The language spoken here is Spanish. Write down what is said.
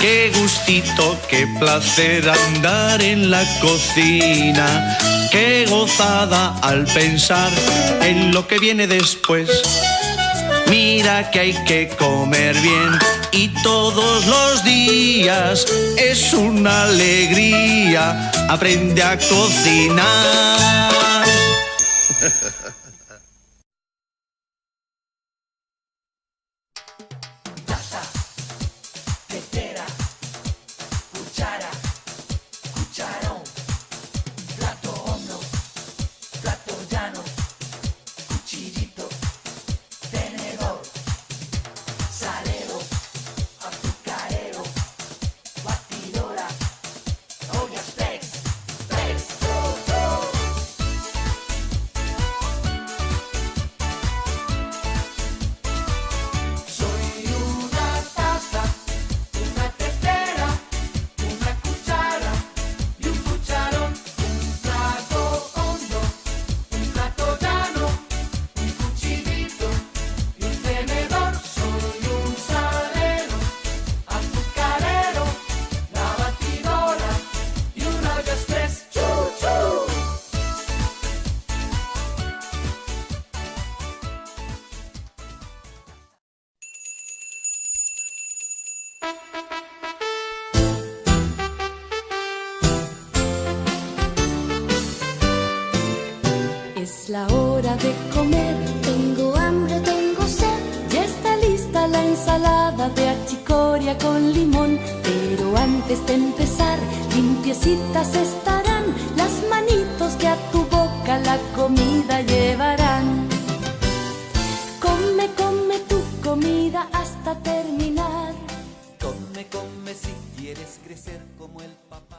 Qué gustito, qué placer andar en la cocina. Qué gozada al pensar en lo que viene después. Mira que hay que comer bien y todos los días es una alegría. Aprende a cocinar. Taza, tetera, cuchara, cucharón, plato hondo, plato llano, cuchillito, tenedor, salero, azucarero, batidora, olla express, Soy una taza, una tetera, una cuchara y un cucharón, un plato hondo, un plato llano, un cuchillito y un tenedor. Soy un salero, azucarero, la batidora y una olla express. ¡Chu, chu! Es la hora de comer, tengo hambre, tengo sed. Ya está lista la ensalada de achicoria con limón. Pero antes de empezar, limpiecitas estarán las manitos que a tu boca la comida llevarán. Come, come tu comida hasta terminar. Come, come si quieres crecer como el papá.